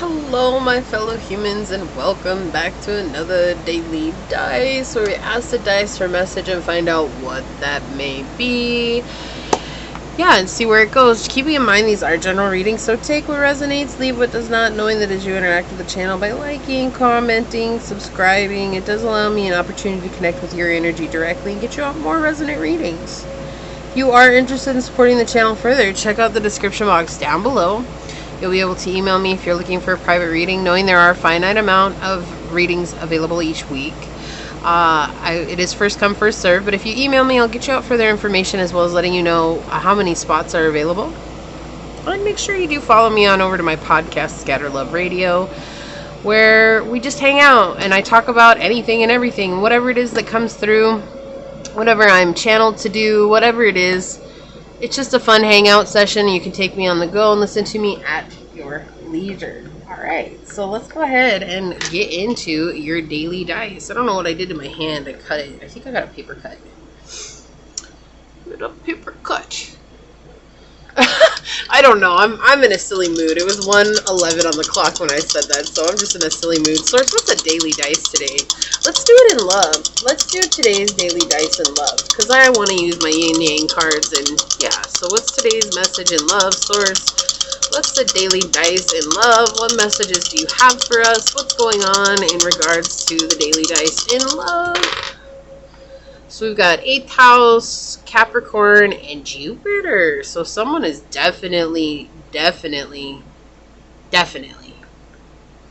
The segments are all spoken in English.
Hello, my fellow humans, and welcome back to another daily dice where we ask the dice for a message and find out what that may be. Yeah, and see where it goes. Keeping in mind these are general readings, so take what resonates, leave what does not, knowing that as you interact with the channel by liking, commenting, subscribing, it does allow me an opportunity to connect with your energy directly and get you out more resonant readings. If you are interested in supporting the channel further, check out the description box down below. You'll be able to email me if you're looking for a private reading, knowing there are a finite amount of readings available each week. It is first come, first serve, but if you email me, I'll get you out further information as well as letting you know how many spots are available. And make sure you do follow me on over to my podcast, Scatter Love Radio, where we just hang out and I talk about anything and everything, whatever it is that comes through, whatever I'm channeled to do, whatever it is. It's just a fun hangout session. You can take me on the go and listen to me at your leisure. Alright, so let's go ahead and get into your daily dice. I don't know what I did to my hand. I cut it. I think I got a paper cut. A paper cut. I don't know. I'm in a silly mood. It was 1:11 on the clock when I said that, so I'm just in a silly mood. Source, what's a daily dice today? Let's do it in love. Let's do today's daily dice in love, because I want to use my yin yang cards, and yeah. So what's today's message in love, Source? What's the daily dice in love? What messages do you have for us? What's going on in regards to the daily dice in love? So we've got 8th house, Capricorn, and Jupiter. So someone is definitely, can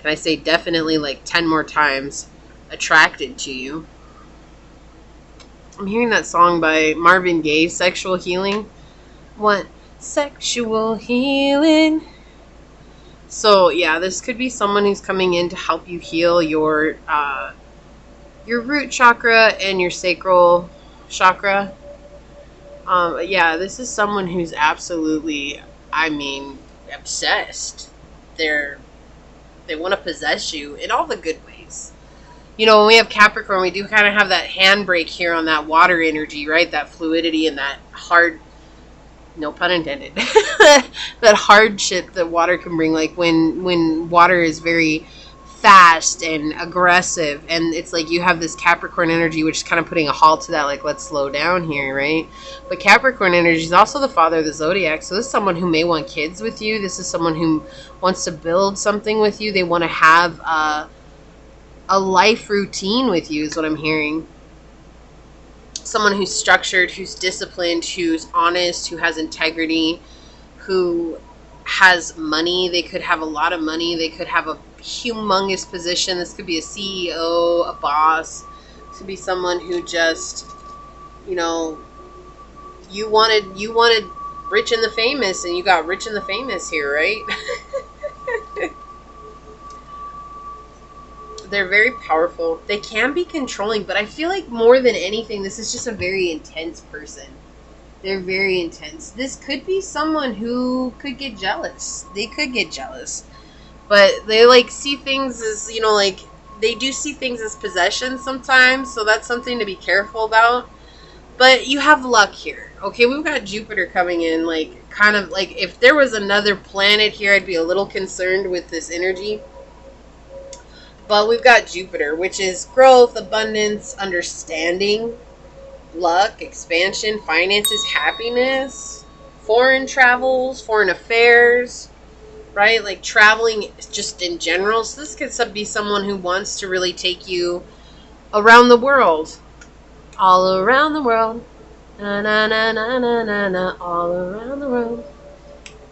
I say definitely like 10 more times, attracted to you. I'm hearing that song by Marvin Gaye, Sexual Healing. What? Sexual healing. So yeah, this could be someone who's coming in to help you heal your root chakra and your sacral chakra. Yeah, this is someone who's absolutely, obsessed. They want to possess you in all the good ways. You know, when we have Capricorn, we do kind of have that handbrake here on that water energy, right? That fluidity and that hard, no pun intended, that hardship that water can bring. Like when water is very fast and aggressive, and it's like you have this Capricorn energy which is kind of putting a halt to that, like, let's slow down here, right? But Capricorn energy is also the father of the zodiac, so this is someone who may want kids with you. This is someone who wants to build something with you. They want to have a life routine with you is what I'm hearing. Someone who's structured, who's disciplined, who's honest, who has integrity, who has money. They could have a lot of money. They could have a humongous position. This could be a CEO, a boss. This could be someone who just, you know, you wanted rich and the famous, and you got rich and the famous here, right? They're very powerful. They can be controlling, but I feel like more than anything, this is just a very intense person. They're very intense. This could be someone who could get jealous. They could get jealous. But they, like, see things as, you know, like, they do see things as possessions sometimes, so that's something to be careful about. But you have luck here. Okay, we've got Jupiter coming in, like, kind of, like, if there was another planet here, I'd be a little concerned with this energy. But we've got Jupiter, which is growth, abundance, understanding, luck, expansion, finances, happiness, foreign travels, foreign affairs, right? Like traveling just in general. So this could be someone who wants to really take you around the world. All around the world. Na na na na na na na. All around the world.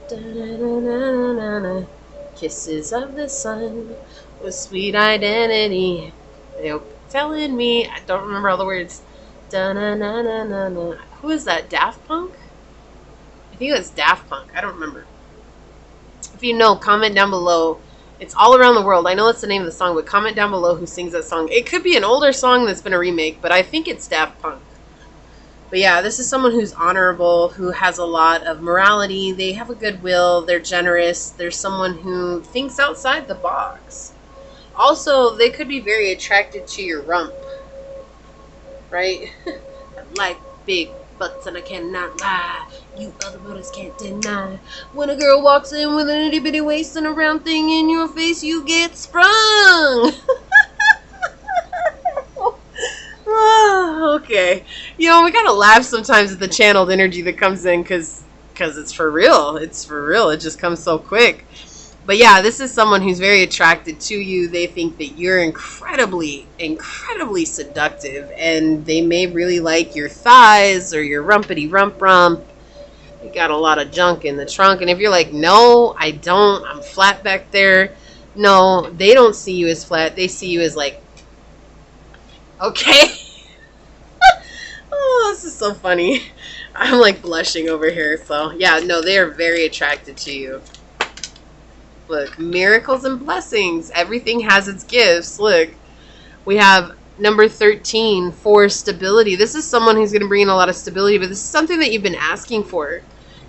Da, na, na, na, na, na. Kisses of the sun with sweet identity. They're telling me, I don't remember all the words. Da na na na na na. Who is that? Daft Punk? I think that's Daft Punk. I don't remember. If you know, comment down below. It's All Around the World. I know that's the name of the song, but comment down below who sings that song. It could be an older song that's been a remake, but I think it's Daft Punk. But yeah, this is someone who's honorable, who has a lot of morality. They have a good will. They're generous. They're someone who thinks outside the box. Also, they could be very attracted to your rump. Right? I like big butts and I cannot lie. You other brothers can't deny. When a girl walks in with an itty bitty waist and a round thing in your face, you get sprung. Okay. You know, we gotta laugh sometimes at the channeled energy that comes in because it's for real. It's for real. It just comes so quick. But yeah, this is someone who's very attracted to you. They think that you're incredibly, incredibly seductive, and they may really like your thighs or your rumpity rump. You got a lot of junk in the trunk, and if you're like, no, I don't, I'm flat back there. No, they don't see you as flat. They see you as like, okay. Oh, this is so funny. I'm like blushing over here. So yeah, no, they are very attracted to you. Look, miracles and blessings. Everything has its gifts. Look, we have number 13 for stability. This is someone who's going to bring in a lot of stability, but this is something that you've been asking for.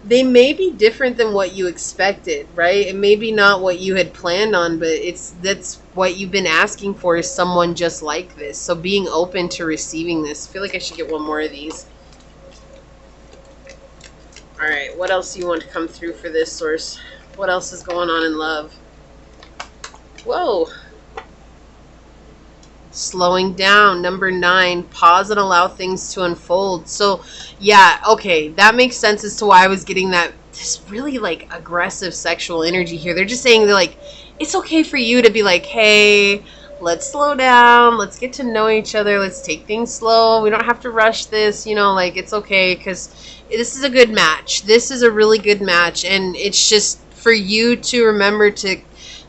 They may be different than what you expected, right? It may be not what you had planned on, but that's what you've been asking for, is someone just like this. So being open to receiving this. I feel like I should get one more of these. All right, what else do you want to come through for this, source? What else is going on in love? Whoa. Slowing down. Number 9, pause and allow things to unfold. So, yeah, okay, that makes sense as to why I was getting this really, like, aggressive sexual energy here. They're just saying, they're like, it's okay for you to be like, hey, let's slow down. Let's get to know each other. Let's take things slow. We don't have to rush this. You know, like, it's okay because this is a good match. This is a really good match, and it's just for you to remember to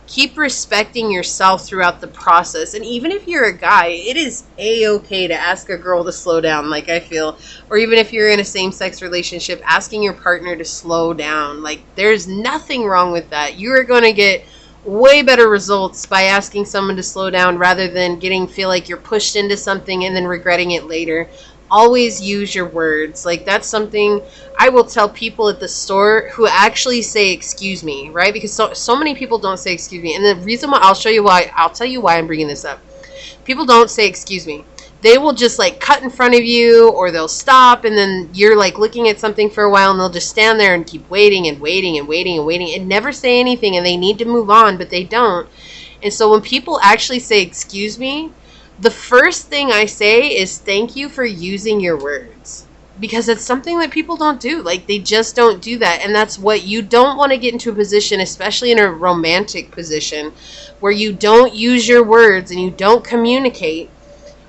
keep respecting yourself throughout the process. And even if you're a guy, it is a-okay to ask a girl to slow down, like I feel. Or even if you're in a same-sex relationship, asking your partner to slow down. Like, there's nothing wrong with that. You are going to get way better results by asking someone to slow down rather than feel like you're pushed into something and then regretting it later. Always use your words. Like, that's something I will tell people at the store who actually say excuse me, right? Because so many people don't say excuse me. And the reason why, I'll tell you why I'm bringing this up. People don't say excuse me. They will just like cut in front of you, or they'll stop, and then you're like looking at something for a while, and they'll just stand there and keep waiting and waiting and waiting and waiting and never say anything, and they need to move on, but they don't. And so when people actually say excuse me, the first thing I say is thank you for using your words, because it's something that people don't do. Like, they just don't do that. And that's what you don't want to get into, a position, especially in a romantic position, where you don't use your words and you don't communicate,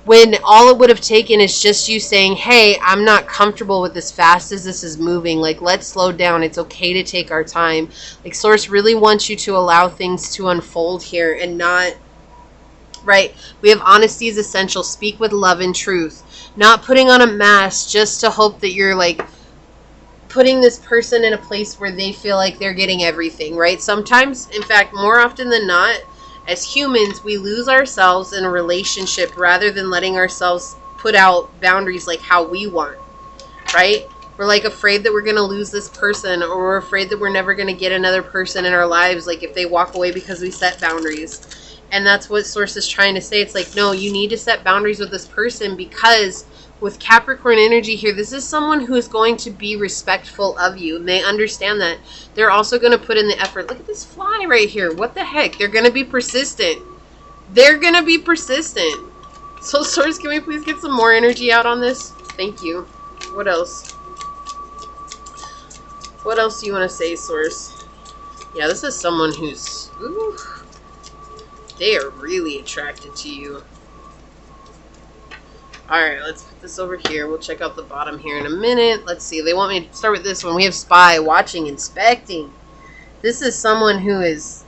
when all it would have taken is just you saying, hey, I'm not comfortable with as fast as this is moving. Like, let's slow down. It's okay to take our time. Like, Source really wants you to allow things to unfold here and not... Right, we have honesty is essential. Speak with love and truth. Not putting on a mask just to hope that you're like putting this person in a place where they feel like they're getting everything, right? Sometimes, in fact, more often than not, as humans, we lose ourselves in a relationship rather than letting ourselves put out boundaries like how we want, right? We're like afraid that we're going to lose this person, or we're afraid that we're never going to get another person in our lives, like if they walk away because we set boundaries. And that's what Source is trying to say. It's like, no, you need to set boundaries with this person, because with Capricorn energy here, this is someone who is going to be respectful of you. And they understand that. They're also going to put in the effort. Look at this fly right here. What the heck? They're going to be persistent. They're going to be persistent. So Source, can we please get some more energy out on this? Thank you. What else? What else do you want to say, Source? Yeah, this is someone who's... Ooh, they are really attracted to you. Alright, let's put this over here. We'll check out the bottom here in a minute. Let's see. They want me to start with this one. We have spy, watching, inspecting. This is someone who is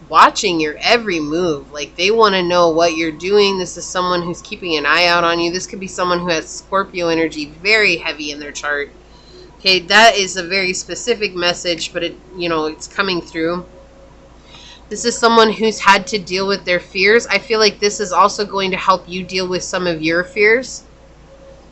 watching your every move. Like, they want to know what you're doing. This is someone who's keeping an eye out on you. This could be someone who has Scorpio energy very heavy in their chart. Okay, that is a very specific message, but it's coming through. This is someone who's had to deal with their fears. I feel like this is also going to help you deal with some of your fears.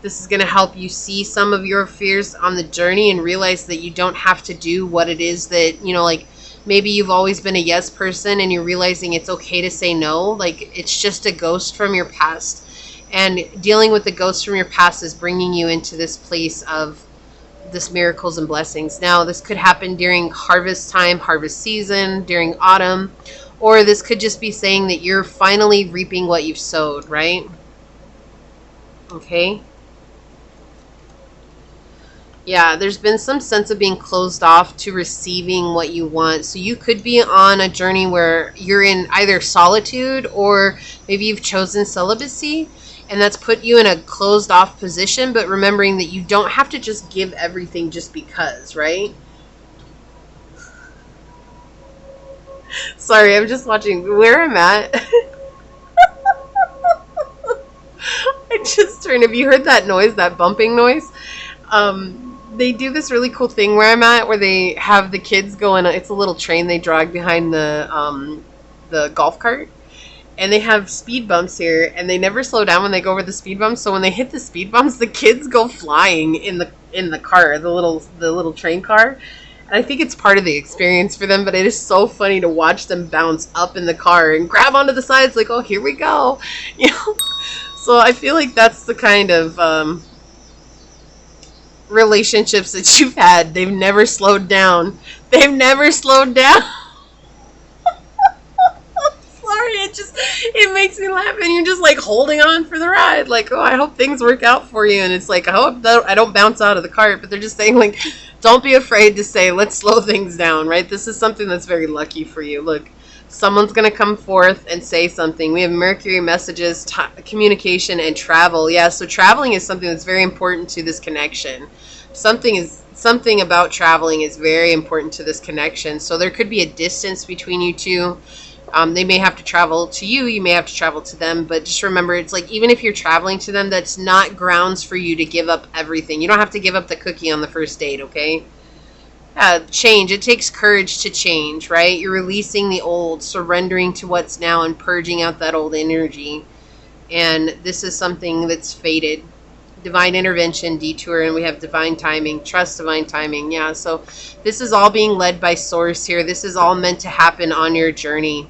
This is going to help you see some of your fears on the journey and realize that you don't have to do what it is that, like maybe you've always been a yes person and you're realizing it's okay to say no. Like, it's just a ghost from your past. And dealing with the ghosts from your past is bringing you into this place of this miracles and blessings. Now, this could happen during harvest time, harvest season, during autumn, or this could just be saying that you're finally reaping what you've sowed, right? Okay. Yeah, there's been some sense of being closed off to receiving what you want. So you could be on a journey where you're in either solitude or maybe you've chosen celibacy, and that's put you in a closed off position, but remembering that you don't have to just give everything just because, right? Sorry, I'm just watching where I'm at. I just turned. Have you heard that noise, that bumping noise? They do this really cool thing where I'm at, where they have the kids go in. It's a little train they drag behind the golf cart, and they have speed bumps here, and they never slow down when they go over the speed bumps. So when they hit the speed bumps, the kids go flying in the car, the little train car. And I think it's part of the experience for them, but it is so funny to watch them bounce up in the car and grab onto the sides, like, oh, here we go, you know. So I feel like that's the kind of relationships that you've had. They've never slowed down. They've never slowed down. Sorry, it makes me laugh, and you're just like holding on for the ride, like, oh, I hope things work out for you. And it's like, I hope that I don't bounce out of the cart, but they're just saying, like, don't be afraid to say, let's slow things down, right? This is something that's very lucky for you. Look, someone's going to come forth and say something. We have Mercury messages, communication, and travel. Yeah, so traveling is something that's very important to this connection. Something about traveling is very important to this connection. So there could be a distance between you two. They may have to travel to you. You may have to travel to them. But just remember, it's like, even if you're traveling to them, that's not grounds for you to give up everything. You don't have to give up the cookie on the first date, okay? Change. It takes courage to change, right? You're releasing the old, surrendering to what's now, and purging out that old energy. And this is something that's fated. Divine intervention, detour, and we have divine timing. Trust divine timing. Yeah, so this is all being led by source here. This is all meant to happen on your journey.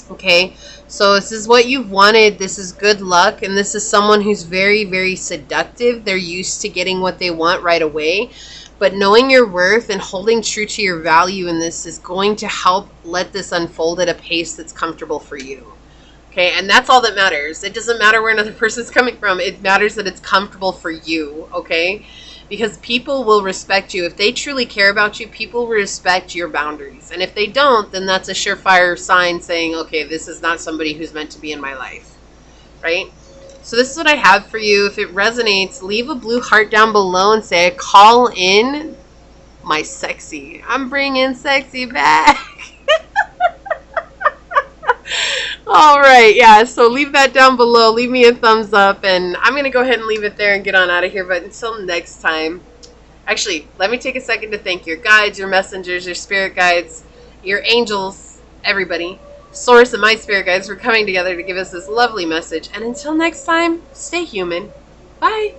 Okay, so this is what you've wanted. This is good luck, and this is someone who's very, very seductive. They're used to getting what they want right away. But knowing your worth and holding true to your value in this is going to help let this unfold at a pace that's comfortable for you. Okay, and that's all that matters. It doesn't matter where another person's coming from. It matters that it's comfortable for you, okay? Because people will respect you. If they truly care about you, people will respect your boundaries. And if they don't, then that's a surefire sign saying, okay, this is not somebody who's meant to be in my life, right? So this is what I have for you. If it resonates, leave a blue heart down below and say, I call in my sexy. I'm bringing sexy back. All right, yeah, so leave that down below. Leave me a thumbs up, and I'm going to go ahead and leave it there and get on out of here. But until next time, actually, let me take a second to thank your guides, your messengers, your spirit guides, your angels, everybody, Source and my spirit guides for coming together to give us this lovely message. And until next time, stay human. Bye.